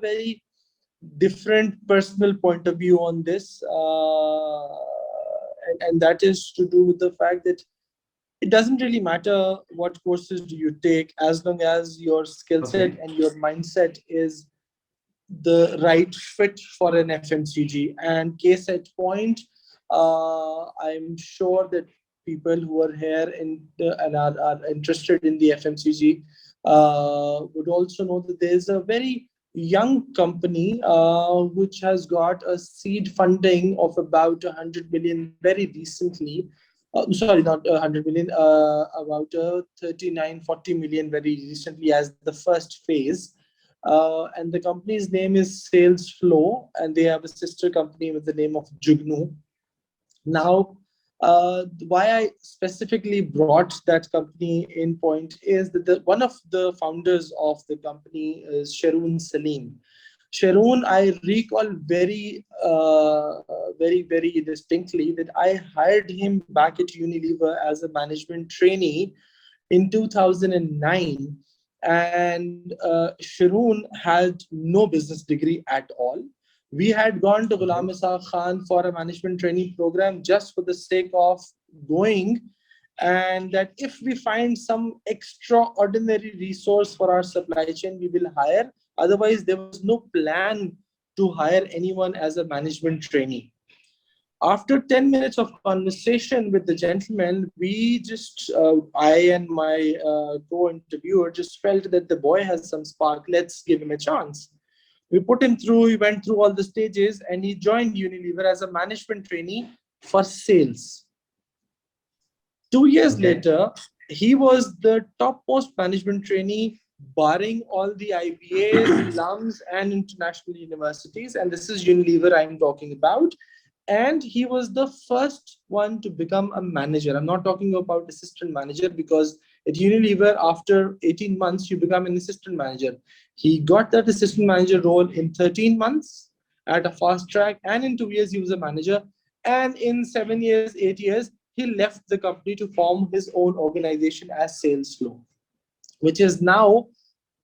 very different personal point of view on this, and that is to do with the fact that it doesn't really matter what courses do you take, as long as your skill set Okay. and your mindset is the right fit for an FMCG. And case at point, I'm sure that people who are here and are interested in the FMCG would also know that there's a very young company which has got a seed funding of about 100 million very recently. Sorry, not 100 million, about 39, 40 million very recently as the first phase. And the company's name is Sales Flow, and they have a sister company with the name of Jugnu. Now, why I specifically brought that company in point is that one of the founders of the company is Sharoon Salim. Sharoon, I recall very distinctly that I hired him back at Unilever as a management trainee in 2009. And Sharoon had no business degree at all. We had gone to Okay. Ghulam Ishaq Khan for a management training program just for the sake of going, and that if we find some extraordinary resource for our supply chain, we will hire. Otherwise, there was no plan to hire anyone as a management trainee. After 10 minutes of conversation with the gentleman, I and my co-interviewer just felt that the boy has some spark. Let's give him a chance. We put him through, he went through all the stages, and he joined Unilever as a management trainee for sales. 2 years Okay. later, he was the topmost management trainee, barring all the IBAs, LUMs, and international universities. And this is Unilever I'm talking about. And he was the first one to become a manager. I'm not talking about assistant manager, because at Unilever, after 18 months, you become an assistant manager. He got that assistant manager role in 13 months at a fast track, and in 2 years, he was a manager. And in 7 years, 8 years, he left the company to form his own organization as Sales Flow, which is now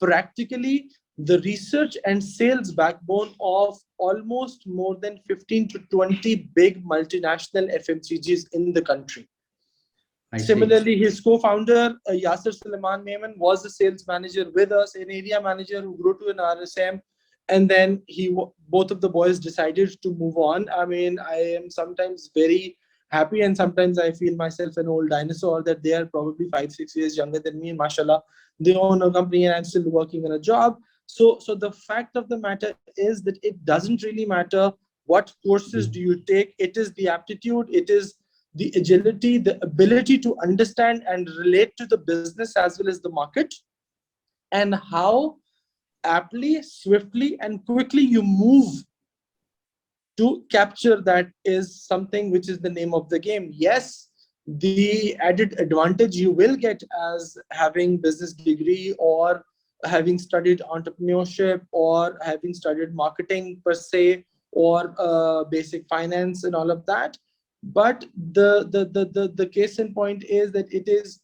practically the research and sales backbone of almost more than 15 to 20 big multinational FMCGs in the country. I see. Similarly, his co-founder, Yasser Suleiman Maiman, was a sales manager with us, an area manager who grew to an RSM. And then both of the boys decided to move on. I mean, I am sometimes very happy, and sometimes I feel myself an old dinosaur, that they are probably 5, 6 years younger than me. Mashallah, they own a company and I'm still working on a job. So the fact of the matter is that it doesn't really matter what courses do Mhm. you take. It is the aptitude, it is the agility, the ability to understand and relate to the business as well as the market, and how aptly, swiftly, and quickly you move to capture that is something which is the name of the game. Yes, the added advantage you will get as having business degree, or having studied entrepreneurship, or having studied marketing per se, or basic finance and all of that. But the case in point is that it is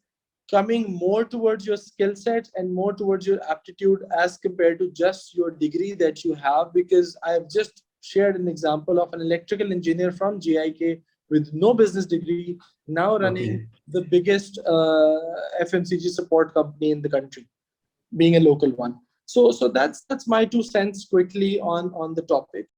coming more towards your skill set and more towards your aptitude as compared to just your degree that you have. Because I've just shared an example of an electrical engineer from GIK with no business degree, now running Okay. the biggest FMCG support company in the country, being a local one. So that's my 2 cents quickly on the topic.